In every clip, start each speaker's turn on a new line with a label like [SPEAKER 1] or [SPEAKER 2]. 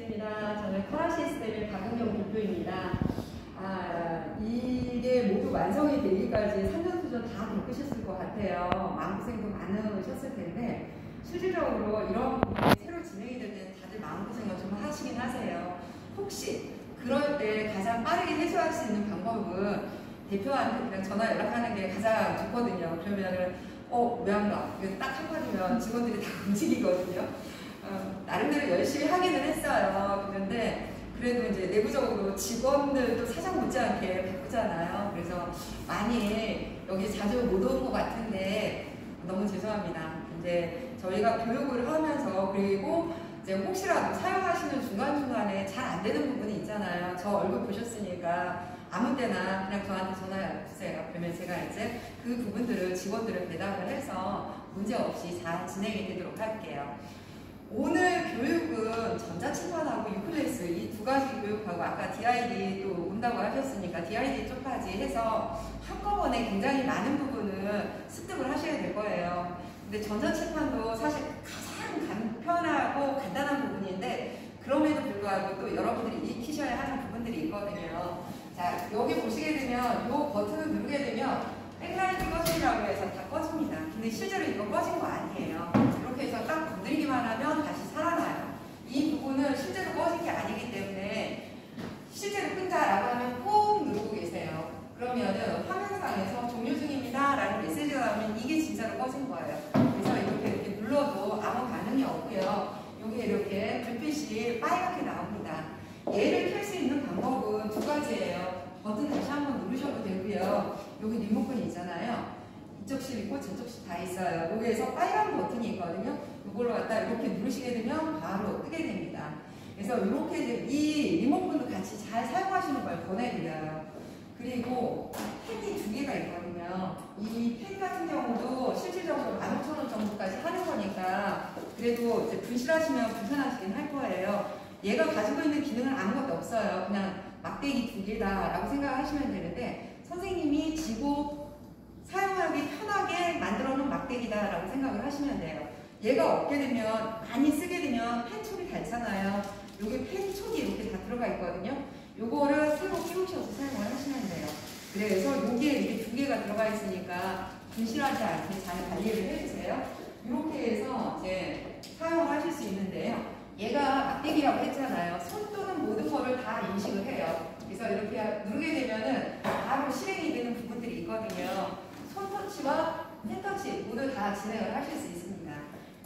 [SPEAKER 1] 뵙겠습니다. 저는 카라시스템의 박은경 대표입니다. 이게 모두 완성이 되기까지 산전수전 다 겪으셨을 것 같아요. 마음고생도 많으셨을 텐데 실질적으로 이런 부분이 새로 진행이 될 때 다들 마음고생을 좀 하시긴 하세요. 혹시 그럴 때 가장 빠르게 해소할 수 있는 방법은 대표한테 그냥 전화 연락하는 게 가장 좋거든요. 그러면은 왜 안 가? 딱 한마디면 직원들이 다 움직이거든요. 나름대로 열심히 하기는 했어요. 그런데 그래도 이제 내부적으로 직원들도 사정 못지않게 바쁘잖아요. 그래서 많이 여기 자주 못 온 것 같은데 너무 죄송합니다. 이제 저희가 교육을 하면서 그리고 이제 혹시라도 사용하시는 중간중간에 잘 안 되는 부분이 있잖아요. 저 얼굴 보셨으니까 아무 때나 그냥 저한테 전화 주세요. 그러면 제가 이제 그 부분들을 직원들을 배당을 해서 문제없이 잘 진행이 되도록 할게요. 오늘 교육은 전자침판하고 유클래스 이 두 가지 교육하고 아까 DID 또 온다고 하셨으니까 DID 쪽까지 해서 한꺼번에 굉장히 많은 부분을 습득을 하셔야 될 거예요. 근데 전자침판도 사실 가장 간편하고 간단한 부분인데 그럼에도 불구하고 또 여러분들이 익히셔야 하는 부분들이 있거든요. 자, 여기 보시게 되면 이 버튼을 누르게 되면 백라이트 꺼짐이라고 해서 다 꺼집니다. 근데 실제로 이거 꺼진 거 아니에요. 이렇게 해서 딱 건드리기만 하면 다시 살아나요. 이 부분은 실제로 꺼진 게 아니기 때문에 실제로 끈다라고 하면 꾹 누르고 계세요. 그러면은 화면상에서 종료 중입니다 라는 메시지가 나오면 이게 진짜로 꺼진 거예요. 그래서 이렇게 눌러도 아무 반응이 없고요. 여기 이렇게 불빛이 빨갛게 나옵니다. 얘를 켤 수 있는 방법은 두 가지예요. 버튼 다시 한번 누르셔도 되고요. 여기 리모컨이 있잖아요. 이쪽 실 있고 저쪽 실 다 있어요. 여기에서 빨간 버튼이 있거든요. 이걸로 갖다 이렇게 누르시게 되면 바로 뜨게 됩니다. 그래서 이렇게 이 리모컨도 같이 잘 사용하시는 걸 권해드려요. 그리고 펜이 두 개가 있거든요. 이 펜 같은 경우도 실질적으로 15,000원 정도까지 하는 거니까 그래도 이제 분실하시면 불편하시긴 할 거예요. 얘가 가지고 있는 기능은 아무것도 없어요. 그냥 막대기 두 개다라고 생각하시면 되는데 선생님이 지고 사용하기 편하게 만들어 놓은 막대기다라고 생각을 하시면 돼요. 얘가 없게 되면 많이 쓰게 되면 펜촉이 닳잖아요. 여기 펜촉이 이렇게 다 들어가 있거든요. 요거를 새로 끼우셔서 사용을 하시면 돼요. 그래서 여기에 이렇게 두 개가 들어가 있으니까 분실하지 않게 잘 관리를 해주세요. 이렇게 해서 이제 사용을 하실 수 있는데요. 얘가 막대기라고 했잖아요. 손 또는 모든 거를 다 인식을 해요. 그래서 이렇게 누르게 되면은 바로 실행이 되는 부분들이 있거든요. 손 터치와 펜 터치 모두 다 진행을 하실 수 있습니다.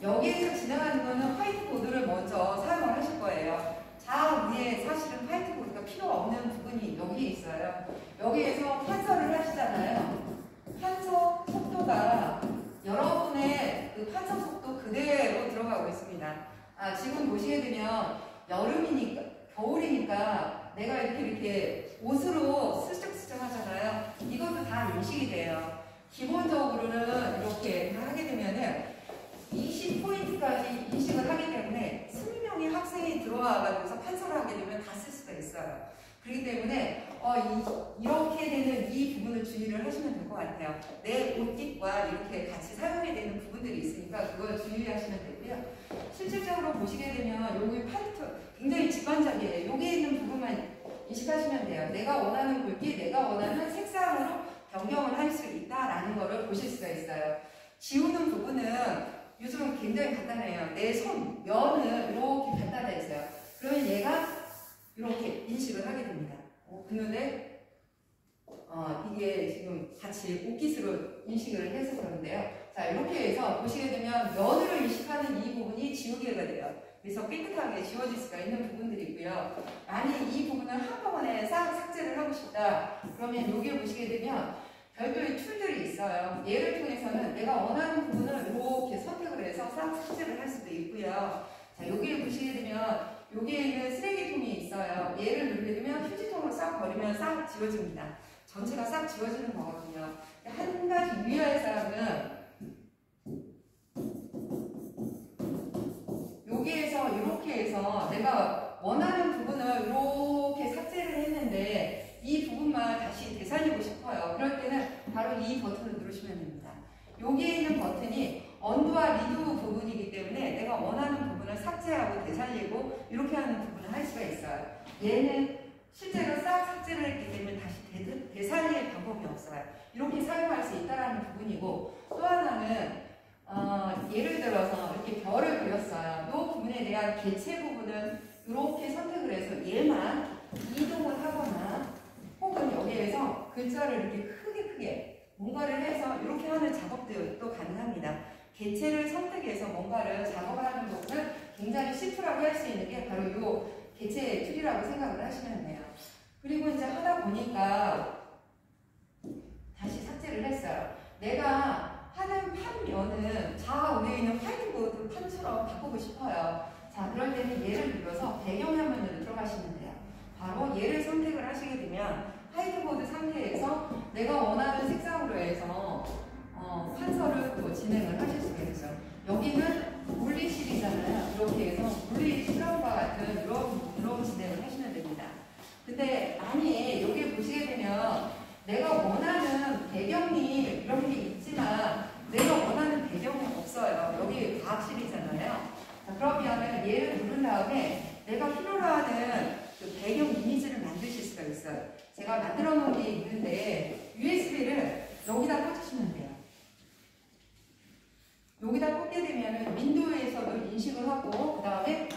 [SPEAKER 1] 여기에서 진행하는 거는 화이트보드를 먼저 사용을 하실 거예요. 좌우에 사실은 화이트보드가 필요 없는 부분이 여기에 있어요. 여기에서 판서를 하시잖아요. 판서 속도가 여러분의 그 판서 속도 그대로 들어가고 있습니다. 지금 보시게 되면 여름이니까 겨울이니까 내가 이렇게 옷으로 슬쩍슬쩍 하잖아요. 이것도 다 인식이 돼요. 기본적으로는 이렇게 하게 되면은 20포인트까지 인식을 하기 때문에 20명의 학생이 들어와가지고서 판서를 하게 되면 다 쓸 수가 있어요. 그렇기 때문에 이렇게 되는 이 부분을 주의를 하시면 될 것 같아요. 내 옷깃과 이렇게 같이 사용해야 되는 부분들이 있으니까 그걸 주의하시면 되고요. 실질적으로 보시게 되면 여기 팔트 굉장히 직관적이에요. 여기에 있는 부분만 인식하시면 돼요. 내가 원하는 굵기, 내가 원하는 색상으로 변경을 할 수 있다라는 거를 보실 수가 있어요. 지우는 부분은 요즘은 굉장히 간단해요. 내 손, 면을 이렇게 갖다 대세요. 그러면 얘가 이렇게 인식을 하게 됩니다. 그런데 이게 지금 같이 옷깃으로 인식을 해서 그런데요. 자, 이렇게 해서 보시게 되면 면으로 인식하는 이 부분이 지우개가 돼요. 그래서 깨끗하게 지워질 수가 있는 부분들이 있고요. 만약 이 부분을 한꺼번에 싹 삭제를 하고 싶다. 그러면 여기를 보시게 되면 별도의 툴들이 있어요. 얘를 통해서는 내가 원하는 부분을 이렇게 선택을 해서 싹 삭제를 할 수도 있고요. 자, 여기를 보시게 되면 여기에는 쓰레기통이 있어요. 얘를 누르게 되면 휴지통으로 싹 버리면 싹 지워집니다. 전체가 싹 지워지는 거거든요. 한 가지 유의할 사항은 여기에서 이렇게 해서 내가 원하는 부분을 이렇게 삭제를 했는데 이 부분만 다시 되살리고 싶어요. 그럴 때는 바로 이 버튼을 누르시면 됩니다. 여기에 있는 버튼이 언두와 리두 부분이기 때문에 내가 원하는 부분을 삭제하고 되살리고 이렇게 하는 부분을 할 수가 있어요. 얘는 실제로 싹 삭제를 했기 때문에 다시 되살릴 방법이 없어요. 이렇게 사용할 수 있다는 부분이고, 또 하나는 예를 들어서 이렇게 별을 그렸어요. 이 부분에 대한 개체 부분은 이렇게 선택을 해서 얘만 이동을 하거나 혹은 여기에서 글자를 이렇게 크게 뭔가를 해서 이렇게 하는 작업들도 가능합니다. 개체를 선택해서 뭔가를 작업하는 부분은 굉장히 심플하게 할 수 있는 게 바로 이 개체의 툴이라고 생각을 하시면 돼요. 그리고 이제 하다 보니까 다시 삭제를 했어요. 내가 하는 판면은 좌우에 있는 화이트보드 판처럼 바꾸고 싶어요. 자, 그럴 때는 얘를 눌러서 배경화면으로 들어가시면 돼요. 바로 얘를 선택을 하시게 되면 화이트보드 상태에서 내가 원하는 색상으로 해서 판서를 또 진행을 하실 수가 있어요. 여기는 물리실이잖아요. 이렇게 해서 물리실험과 같은 이런 진행을 하시면 됩니다. 근데 만약에 여기 보시게 되면 내가 원하는 배경이 이런 게 있지만 내가 원하는 배경은 없어요. 여기 과학실이잖아요. 자, 그러면 얘를 누른 다음에 내가 필요로 하는 그 배경 이미지를 만드실 수가 있어요. 제가 만들어 놓은 게 있는데 USB를 여기다 꽂으시면 돼요. 여기다 꽂게 되면 윈도우에서도 인식을 하고, 그 다음에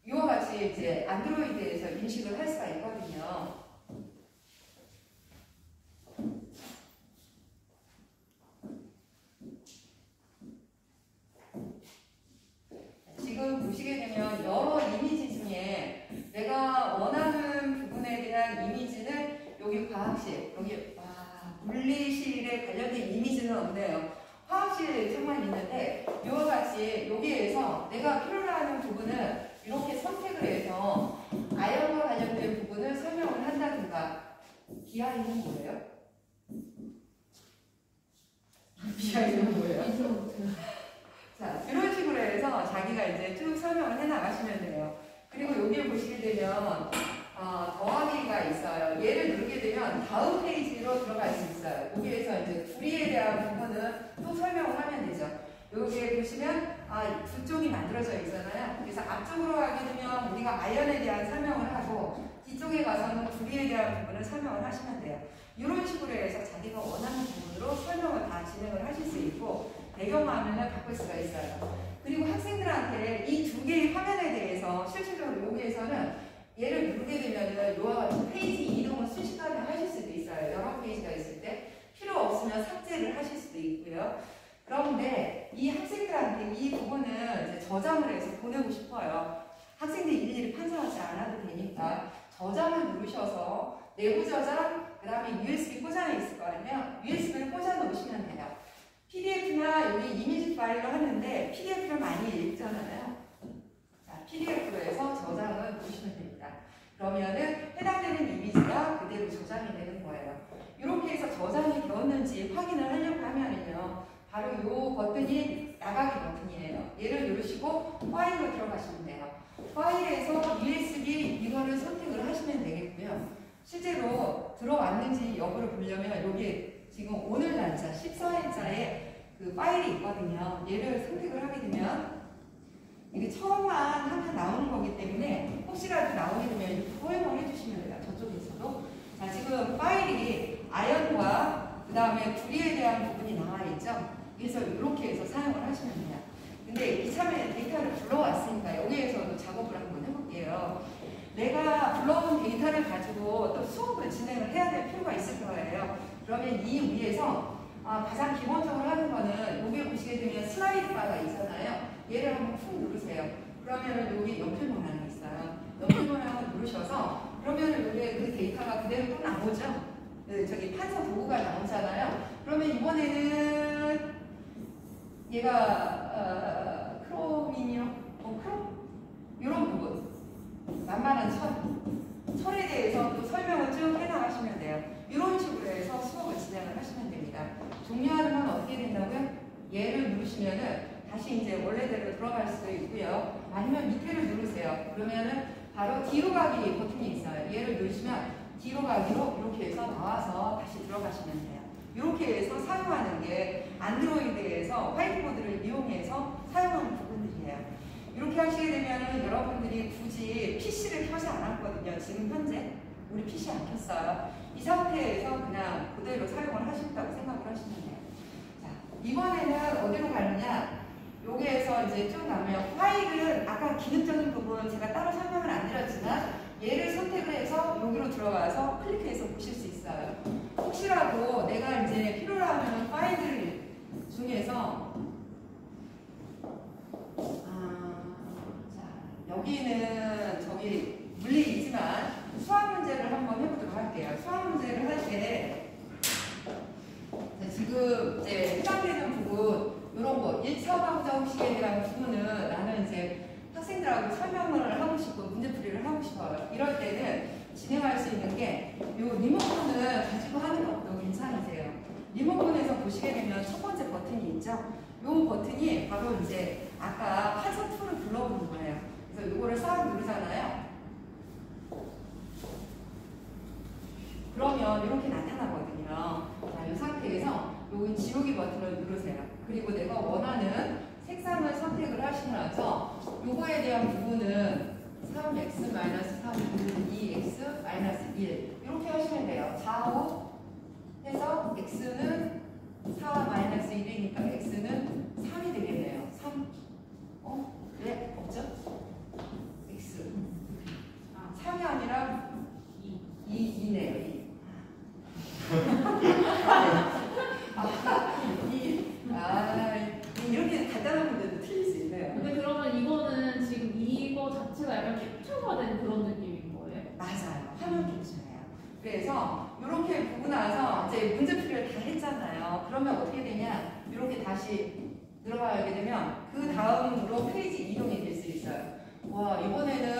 [SPEAKER 1] 이와 같이 이제 안드로이드에서 인식을 할 수가 있거든요. 지금 보시게 되면 여러 이미지 중에 내가 원하는 부분에 대한 이미지는 여기 과학실, 여기 물리실에 관련된 이미지는 없네요. 화학실에만 있는데 이와 같이 여기에서 내가 필요로 하는 부분을 이렇게 선택을 해서 아연과 관련된 부분을 설명을 한다든가. BI는 뭐예요? BI는 뭐예요? 자, 이런 식으로 해서 자기가 이제 쭉 설명을 해 나가시면 돼요. 그리고 여기에 보시게 되면 더하기가 있어요. 얘를 누르게 되면 다음 페이지로 들어갈 수 있어요. 여기에서 이제 둘이에 대한 부분은 또 설명을 하면 되죠. 여기에 보시면 두 쪽이 만들어져 있잖아요. 그래서 앞쪽으로 가게 되면 우리가 아연에 대한 설명을 하고, 뒤쪽에 가서는 둘이에 대한 부분을 설명을 하시면 돼요. 이런 식으로 해서 자기가 원하는 부분으로 설명을 다 진행을 하실 수 있고, 배경화면을 바꿀 수가 있어요. 그리고 학생들한테 이 두 개의 화면에 대해서 실질적으로 여기에서는 얘를 누르게 되면은 이와 같은 페이지 이동을 순식간에 하실 수도 있어요. 여러 페이지가 있을 때 필요 없으면 삭제를 하실 수도 있고요. 그런데 이 학생들한테 이 부분은 이제 저장을 해서 보내고 싶어요. 학생들이 일일이 판단하지 않아도 되니까 저장을 누르셔서 내부 저장, 그 다음에 USB 꽂아져 있을 거 아니면 USB를 꽂아 놓으시면 돼요. PDF나 여기 이미지 파일로 하는데 PDF를 많이 읽잖아요. 자, PDF로 해서 저장을 누르시면 됩니다. 그러면은 해당되는 이미지가 그대로 저장이 되는 거예요. 이렇게 해서 저장이 되었는지 확인을 하려고 하면은요, 바로 이 버튼이 나가기 버튼이에요. 얘를 누르시고 파일로 들어가시면 돼요. 파일에서 USB 이거를 선택을 하시면 되겠고요. 실제로 들어왔는지 여부를 보려면 여기 지금 오늘 날짜 14일자에 그 파일이 있거든요. 얘를 선택을 하게 되면 이게 처음만 하면 나오는 거기 때문에 혹시라도 나오게 되면 포용을 해주시면 돼요. 저쪽에서도. 자, 지금 파일이 아연과 그 다음에 둘이에 대한 부분이 나와 있죠. 그래서 이렇게 해서 사용을 하시면 돼요. 근데 이참에 데이터를 불러왔으니까 여기에서도 작업을 한번 해볼게요. 내가 불러온 데이터를 가지고 또 수업을 진행을 해야 될 필요가 있을 거예요. 그러면 이 위에서 가장 기본적으로 하는 거는 여기 보시게 되면 슬라이드 바가 있잖아요. 얘를 한번 푹 누르세요. 그러면 여기 연필 모양이 있어요. 연필 모양을 누르셔서 그러면 여기 그 데이터가 그대로 또 나오죠. 네, 저기 판서 도구가 나오잖아요. 그러면 이번에는 얘가 크롬이요? 크롬? 이런 부분. 만만한 철에 대해서 또 설명을 쭉 해나가시면 돼요. 이런 식으로 해서 수업을 진행을 하시면 됩니다. 종료하는 건 어떻게 된다고요? 얘를 누르시면은 다시 이제 원래대로 들어갈 수도 있고요. 아니면 밑에를 누르세요. 그러면은 바로 뒤로 가기 버튼이 있어요. 얘를 누르시면 뒤로 가기로 이렇게 해서 나와서 다시 들어가시면 돼요. 이렇게 해서 사용하는 게 안드로이드에서 화이트보드를 이용해서 사용하는 부분들이에요. 이렇게 하시게 여러분들이 굳이 PC를 켜지 않았거든요. 지금 현재 우리 PC 안 켰어요. 이 상태에서 그냥 그대로 사용을 하신다고 생각을 하시면 돼요. 자, 이번에는 어디로 가느냐? 여기에서 이제 쭉 나면 파일은 아까 기능적인 부분 제가 따로 설명을 안 드렸지만 얘를 선택을 해서 여기로 들어가서 클릭해서 보실 수 있어요. 혹시라도 내가 이제 필요로 하는 파일들 중에서 여기는 저기 물리이지만 수학 문제를 한번 해보도록 할게요. 수학 문제를 할 때 지금 이제 해당되는 부분 이런 거 1차 방정식에 대한 부분은 나는 이제 학생들하고 설명을 하고 싶고 문제풀이를 하고 싶어요. 이럴 때는 진행할 수 있는 게 이 리모컨을 가지고 하는 것도 괜찮으세요. 리모컨에서 보시게 되면 첫 번째 버튼이 있죠. 이 버튼이 바로 이제 아까 한서 2를 불러보는 거예요. 그래서 이거를 싹 누르잖아요. 그러면 이렇게 나타나거든요. 자, 이 상태에서 여기 지우기 버튼을 누르세요. 그리고 내가 원하는 색상을 선택을 하시고 나서 요거에 대한 부분은 3x-3 2x-1 이렇게 하시면 돼요. 좌우 해서 x는 4-1이니까 x는 3이 되겠네요. 3. 네? 없죠? x. 3이 아니라 2네요. 2. 이렇게 간단한 문제도 틀릴 수 있네요.
[SPEAKER 2] 근데 그러면 이거는 지금 이거 자체가 약간 캡처가 된 그런 느낌인 거예요?
[SPEAKER 1] 맞아요. 화면 캡처예요. 그래서 이렇게 보고 나서 이제 문제풀이를 다 했잖아요. 그러면 어떻게 되냐? 이렇게 다시 들어가게 되면 그 다음으로 페이지 이동이 될 수 있어요. 와, 이번에는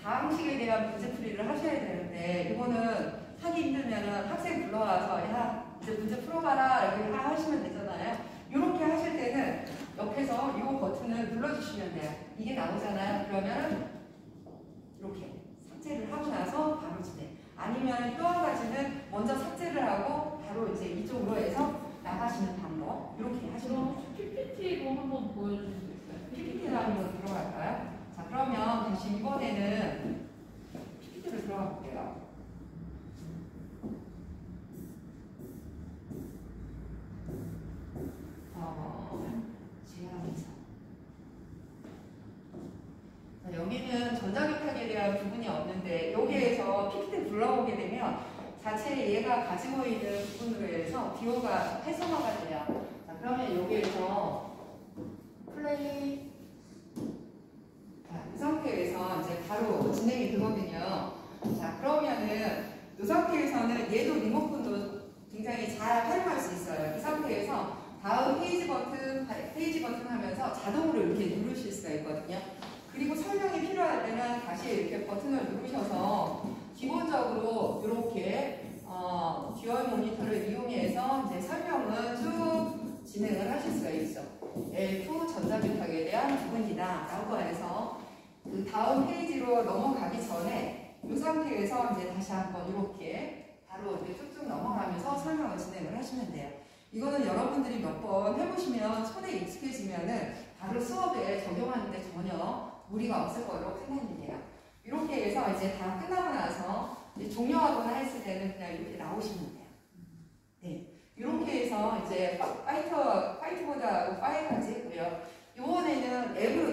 [SPEAKER 1] 다항식에 대한 문제풀이를 하셔야 되는데 이거는 하기 힘들면은 학생 불러와서 야 이제 문제 풀어봐라 이렇게 하시면 되잖아요. 이렇게 하실 때는 옆에서 이 버튼을 눌러주시면 돼요. 이게 나오잖아요. 그러면 이렇게 삭제를 하고 나서 바로 진행. 아니면 또 한 가지는 먼저 삭제를 하고 바로 이제 이쪽으로 해서 나가시는 방법. 이렇게 하시면 돼요.
[SPEAKER 2] PPT로 한번 보여줄 수 있어요?
[SPEAKER 1] PPT를 한번 들어갈까요? 자, 그러면 다시 이번에는 PPT로 들어가 볼게요. 제안서. 자, 여기는 전자교탁에 대한 부분이 없는데 여기에서 PPT 불러오게 되면 자체 얘가 가지고 있는 부분으로 해서 디오가 활성화가 돼요. 자, 그러면 여기에서 플레이. 자, 이 상태에서 이제 바로 진행이 되거든요. 자, 그러면은 이 상태에서는 얘도 리모컨도 굉장히 잘 활용할 수 있어요. 이 상태에서 다음 페이지 버튼 하면서 자동으로 이렇게 누르실 수가 있거든요. 그리고 설명이 필요할 때는 다시 이렇게 버튼을 누르셔서 기본적으로 이렇게 듀얼 모니터를 이용해서 이제 설명을 쭉 진행을 하실 수가 있어. L2 전자교탁에 대한 부분이다 라고 해서 그 다음 페이지로 넘어가기 전에 이 상태에서 이제 다시 한번 이렇게 바로 이렇게 쭉쭉 넘어가면서 설명을 진행을 하시면 돼요. 이거는 여러분들이 몇 번 해보시면 손에 익숙해지면은 바로 수업에 적용하는데 전혀 무리가 없을 거로 생각이 돼요. 이렇게 해서 이제 다 끝나고 나서 이제 종료하거나 했을 때는 그냥 이렇게 나오시면 돼요. 네. 이렇게 해서 이제 화이트보드하고 파일까지 했고요. 이번에는 앱으로